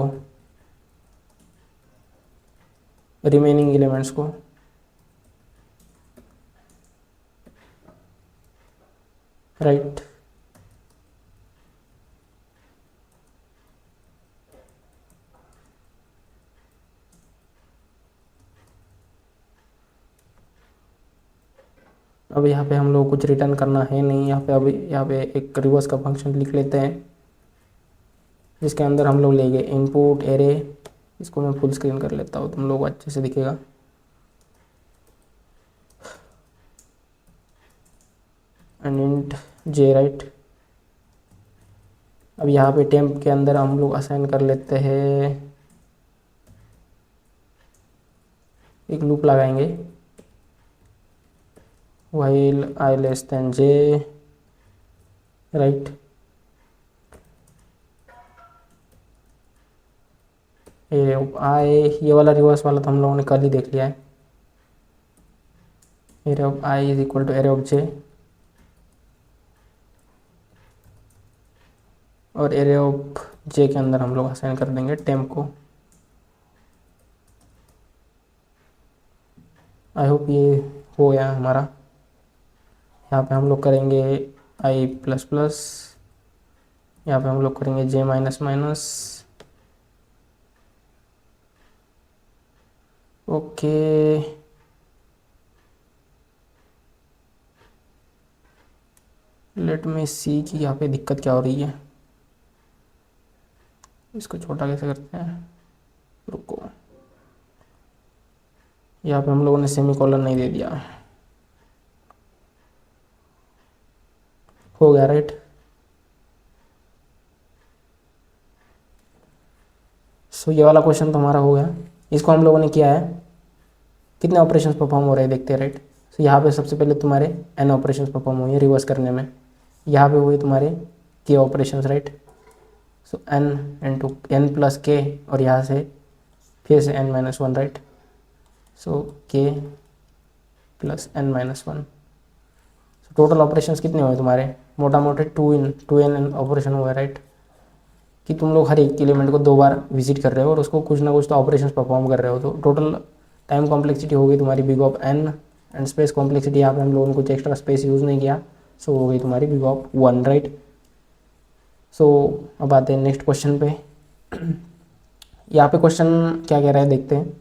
रिमेनिंग एलिमेंट्स को, राइट। अब यहाँ पे हम लोग कुछ रिटर्न करना है नहीं, यहाँ पे अभी यहाँ पे एक रिवर्स का फंक्शन लिख लेते हैं, जिसके अंदर हम लोग लेंगे इनपुट एरे। इसको मैं फुल स्क्रीन कर लेता हूँ, तुम लोग को अच्छे से दिखेगा। And int J, right. अब यहाँ पे टेम्प के अंदर हम लोग असाइन कर लेते हैं, एक लूप लगाएंगे, while I less than j, राइट। एरे ऑफ आई, ये वाला रिवर्स वाला तो हम लोगों ने कल ही देख लिया है। Array of I is equal to array of J, और एरे ऑफ जे के अंदर हम लोग असाइन कर देंगे टेम्प को। आई होप ये हो गया हमारा। यहाँ पे हम लोग करेंगे i प्लस प्लस, यहाँ पे हम लोग करेंगे j-, ओके। लेट मी सी कि यहाँ पे दिक्कत क्या हो रही है, इसको छोटा कैसे करते हैं, रुको। यहाँ पे हम लोगों ने सेमीकोलन नहीं दे दिया, हो गया, राइट। सो ये वाला क्वेश्चन तो हमारा हो गया। इसको हम लोगों ने किया है, कितने ऑपरेशंस परफॉर्म हो रहे हैं देखते हैं, राइट। सो यहाँ पे सबसे पहले तुम्हारे n ऑपरेशंस परफॉर्म हुए रिवर्स करने में, यहाँ पे हुए तुम्हारे k ऑपरेशंस, राइट। सो n into n plus k, और यहाँ से फिर से n-1, राइट। सो k plus n-1। Total operations कितने हुए तुम्हारे, मोटा मोटे 2n ऑपरेशन हुआ, राइट। कि तुम लोग हर एक एलिमेंट को 2 बार विजिट कर रहे हो और उसको कुछ ना कुछ तो ऑपरेशंस परफॉर्म कर रहे हो, तो टोटल टाइम कॉम्प्लेक्सिटी होगी तुम्हारी big of N, and space complexity यहाँ पे हम लोगों ने कुछ एक्स्ट्रा स्पेस यूज़ नहीं किया, सो हो गई तुम्हारी बिग ऑफ 1, राइट। सो अब आते हैं नेक्स्ट क्वेश्चन पे। यहाँ पे क्वेश्चन क्या कह रहा है देखते हैं।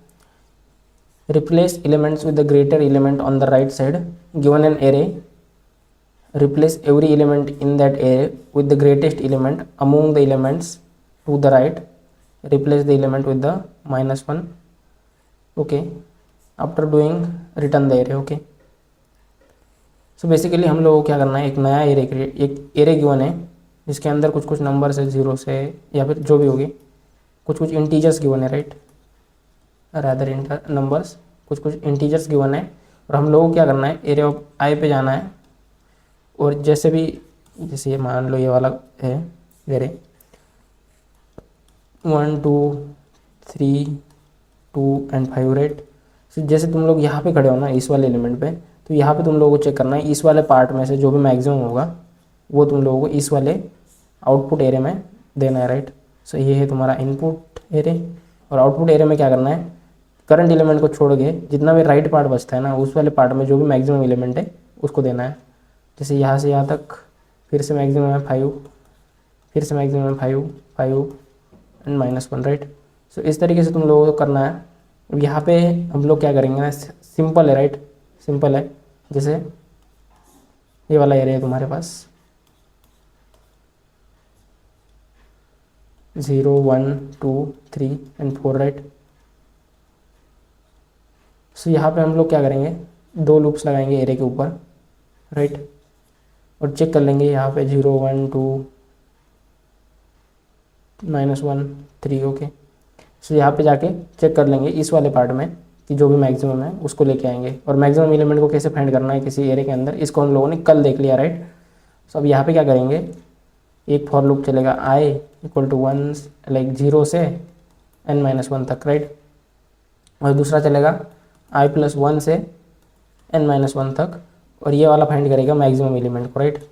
Replace elements with the greater element on the right side given an array, replace every element in that array with the greatest element among the elements to the right, replace the element with the -1, okay, after doing return the array, okay. So basically हम लोगों को क्या करना है, एक नया array create, एक array given है जिसके अंदर कुछ कुछ नंबर से 0 से या फिर जो भी होगी, कुछ कुछ इंटीजर्स गिवन है, राइट, रादर नंबर्स, कुछ कुछ इंटीजर्स गिवन है, और हम लोगों को क्या करना है, एरे ऑफ आई पे जाना है, और जैसे भी, जैसे ये मान लो ये वाला है एरे 1 2 3 2 एंड 5, राइट। सो जैसे तुम लोग यहाँ पे खड़े हो ना इस वाले एलिमेंट पे, तो यहाँ पे तुम लोगों को चेक करना है इस वाले पार्ट में से जो भी मैक्सिमम होगा वो तुम लोगों को इस वाले आउटपुट एरे में देना है, राइट। सो ये है तुम्हारा इनपुट एरे, और आउटपुट एरे में क्या करना है, करंट एलिमेंट को छोड़ के जितना भी राइट पार्ट बचता है ना उस वाले पार्ट में जो भी मैक्सिमम एलिमेंट है उसको देना है। जैसे यहाँ से यहाँ तक फिर से मैक्सिमम है 5, फिर से मैक्सिमम है 5 5 एंड -1, राइट। सो इस तरीके से तुम लोगों को करना है। अब यहाँ पे हम लोग क्या करेंगे ना, सिंपल है, राइट, सिंपल है। जैसे ये वाला एरिया है तुम्हारे पास 0 1 2 3 एंड 4, राइट। सो यहाँ पे हम लोग क्या करेंगे, 2 लूप्स लगाएंगे एरे के ऊपर, राइट, और चेक कर लेंगे यहाँ पे 0 1 2 -1 3, ओके। सो यहाँ पे जाके चेक कर लेंगे इस वाले पार्ट में कि जो भी मैक्सिमम है उसको लेके आएंगे, और मैक्सिमम एलिमेंट को कैसे फाइंड करना है किसी एरे के अंदर, इसको हम लोगों ने कल देख लिया, राइट। सो अब यहाँ पे क्या करेंगे, एक फॉर लूप चलेगा i = 1 लाइक 0 से n-1 तक, राइट, और दूसरा चलेगा i + 1 से n-1 तक, और ये वाला फाइंड करेगा मैक्सिमम एलिमेंट को, राइट,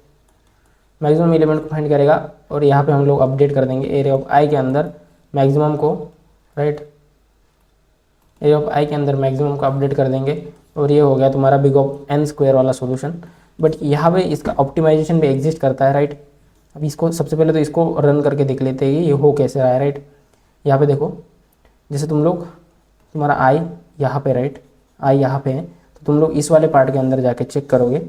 मैक्सिमम एलिमेंट को फाइंड करेगा, और यहाँ पे हम लोग अपडेट कर देंगे एरे ऑफ i के अंदर मैक्सिमम को, राइट, एरे ऑफ आई के अंदर मैक्सिमम को अपडेट कर देंगे, और ये हो गया तुम्हारा बिग ऑफ n स्क्वायर वाला सॉल्यूशन। बट यहाँ पे इसका ऑप्टिमाइजेशन भी एग्जिस्ट करता है, राइट। अब इसको सबसे पहले तो इसको रन करके देख लेते हैं ये हो कैसे रहा है, राइट। यहाँ पे देखो, जैसे तुम लोग, तुम्हारा आई यहाँ पे, राइट, आई यहाँ पे है, तो तुम लोग इस वाले पार्ट के अंदर जाके चेक करोगे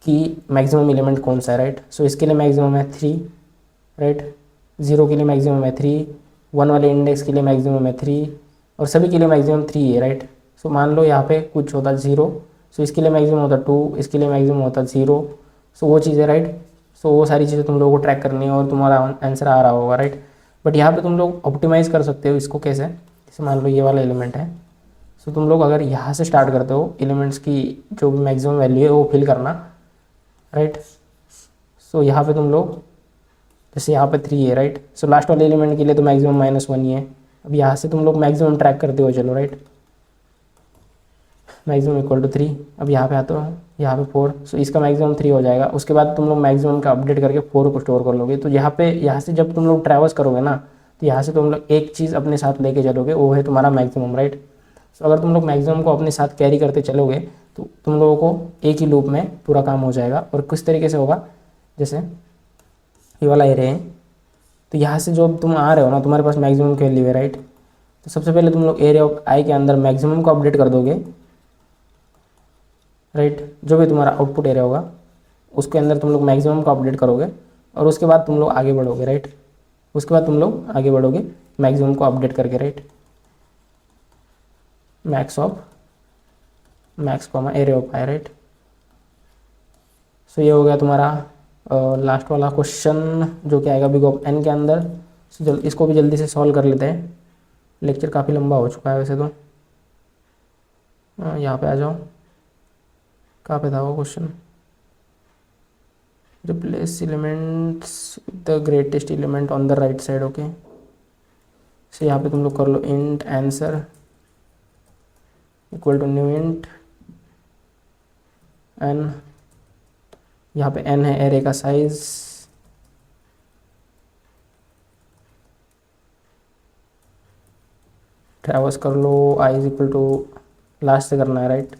कि मैक्सिमम एलिमेंट कौन सा है, राइट। सो इसके लिए मैक्सिमम है 3, राइट, 0 के लिए मैक्सिमम है 3, 1 वाले इंडेक्स के लिए मैक्सिमम है 3, और सभी के लिए मैक्सिमम 3 है, राइट। सो मान लो यहाँ पे कुछ होता 0, सो इसके लिए मैक्सिमम होता 2, इसके लिए मैक्सिमम होता 0, सो वो चीज़ें, राइट। सो वो सारी चीज़ें तुम लोगों को ट्रैक करनी है और तुम्हारा आंसर आ रहा होगा, राइट। बट यहाँ पे तुम लोग ऑप्टिमाइज़ कर सकते हो इसको कैसे, जैसे मान लो ये वाला एलिमेंट है, सो तुम लोग अगर यहाँ से स्टार्ट करते हो एलिमेंट्स की जो भी मैक्सिमम वैल्यू है वो फिल करना, राइट। सो यहाँ पे तुम लोग, जैसे यहाँ पे 3 है, राइट, सो लास्ट वाले एलिमेंट के लिए तो मैक्सिमम -1 ही है। अब यहाँ से तुम लोग मैक्सिमम ट्रैक करते हो, चलो, राइट, मैक्सिमम = 3। अब यहाँ पे आते हो, यहाँ पे 4, सो इसका मैक्सिमम 3 हो जाएगा। उसके बाद तुम लोग मैक्सिमम का अपडेट करके 4 को स्टोर कर लोगे। तो यहाँ पे, यहाँ से जब तुम लोग ट्रैवर्स करोगे ना, तो यहाँ से तुम लोग एक चीज़ अपने साथ लेके चलोगे, वो है तुम्हारा मैक्सिमम, राइट। सो अगर तुम लोग मैक्सिमम को अपने साथ कैरी करते चलोगे तो तुम लोगों को एक ही लूप में पूरा काम हो जाएगा। और किस तरीके से होगा, जैसे ये वाला एरे है, तो यहाँ से जो तुम आ रहे हो ना, तुम्हारे पास मैक्सिमम की वैल्यू है, राइट। तो सबसे पहले तुम लोग एरे ऑफ आई के अंदर मैक्सिमम को अपडेट कर दोगे, राइट, जो भी तुम्हारा आउटपुट एरिया होगा उसके अंदर तुम लोग मैक्सिमम को अपडेट करोगे, और उसके बाद तुम लोग आगे बढ़ोगे, राइट। उसके बाद तुम लोग आगे बढ़ोगे मैक्सिमम को अपडेट करके, right, max comma array of I, right. So ये हो गया तुम्हारा लास्ट वाला क्वेश्चन जो क्या आएगा बिग ऑफ एन के अंदर। इसको भी जल्दी से सॉल्व कर लेते हैं, लेक्चर काफ़ी लंबा हो चुका है वैसे तो। यहाँ पे आ जाओ, कहाँ पे था वो question, replace elements the greatest element on the right side, okay. So यहाँ पे तुम लोग कर लो int answer = new int N, यहाँ पे n है एरे का साइज, ट्रैवर्स कर लो, I is equal to, last से करना है right,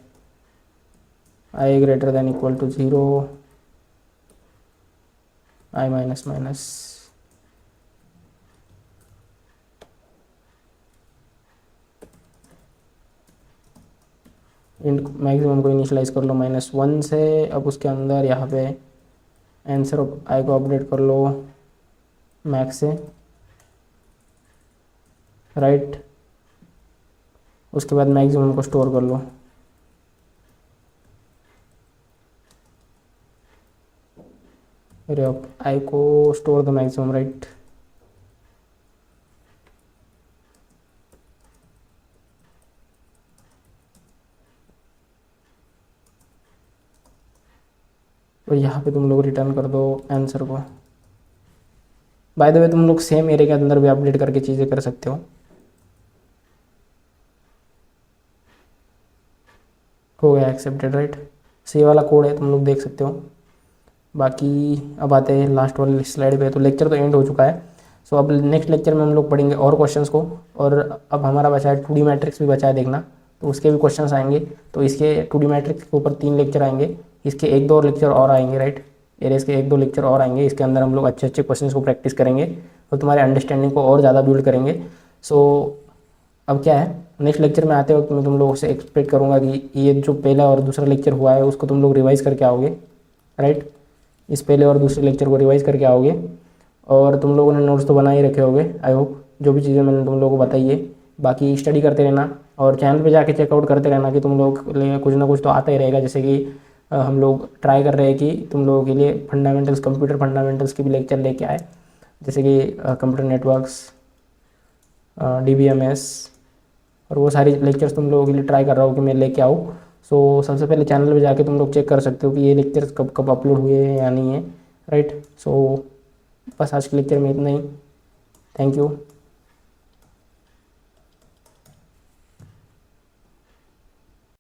I greater than equal to 0, I minus minus, int maximum को इनिशलाइज कर लो -1 से। अब उसके अंदर यहाँ पे आंसर आई को अपडेट कर लो मैक्स से राइट। उसके बाद मैक्सिमम को स्टोर कर लो, अरे अब आई को स्टोर द मैक्सिमम राइट। और यहाँ पे तुम लोग रिटर्न कर दो आंसर को। बाय द वे तुम लोग सेम एरे के अंदर भी अपडेट करके चीज़ें कर सकते हो गया एक्सेप्टेड राइट। सी वाला कोड है, तुम लोग देख सकते हो। बाकी अब आते हैं लास्ट वाली स्लाइड पे। तो लेक्चर तो एंड हो चुका है। सो अब नेक्स्ट लेक्चर में हम लोग पढ़ेंगे और क्वेश्चंस को। और अब हमारा बचा है 2D मैट्रिक्स भी बचा है देखना, तो उसके भी क्वेश्चंस आएंगे। तो इसके 2D मैट्रिक्स के ऊपर 3 लेक्चर आएंगे, इसके 1-2 और लेक्चर और आएंगे राइट। एरेस के 1-2 लेक्चर और आएंगे, इसके अंदर हम लोग अच्छे अच्छे क्वेश्चंस को प्रैक्टिस करेंगे और तुम्हारे अंडरस्टैंडिंग को और ज़्यादा बिल्ड करेंगे। सो अब क्या है, नेक्स्ट लेक्चर में आते वक्त मैं तुम लोगों से एक्सपेक्ट करूँगा कि ये जो पहला और दूसरा लेक्चर हुआ है उसको तुम लोग रिवाइज़ करके आओगे राइट। इस पहले और दूसरे लेक्चर को रिवाइज़ करके आओगे और तुम लोगों ने नोट्स तो बना ही रखे होंगे आई होप, जो भी चीज़ें मैंने तुम लोगों को बताई है। बाकी स्टडी करते रहना और चैनल पे जाके चेकआउट करते रहना कि तुम लोग के लिए कुछ ना कुछ तो आता ही रहेगा। जैसे कि हम लोग ट्राई कर रहे हैं कि तुम लोगों के लिए फंडामेंटल्स, कंप्यूटर फंडामेंटल्स के भी लेक्चर लेके आए, जैसे कि कंप्यूटर नेटवर्क्स, DBMS और वो सारी लेक्चर्स तुम लोगों के लिए ट्राई कर रहा हूँ कि मैं लेके आऊँ। सो सबसे पहले चैनल पे जाके तुम लोग चेक कर सकते हो कि ये लेक्चर्स कब कब अपलोड हुए हैं या नहीं है राइट। सो बस आज के लेक्चर में इतना ही। Thank you.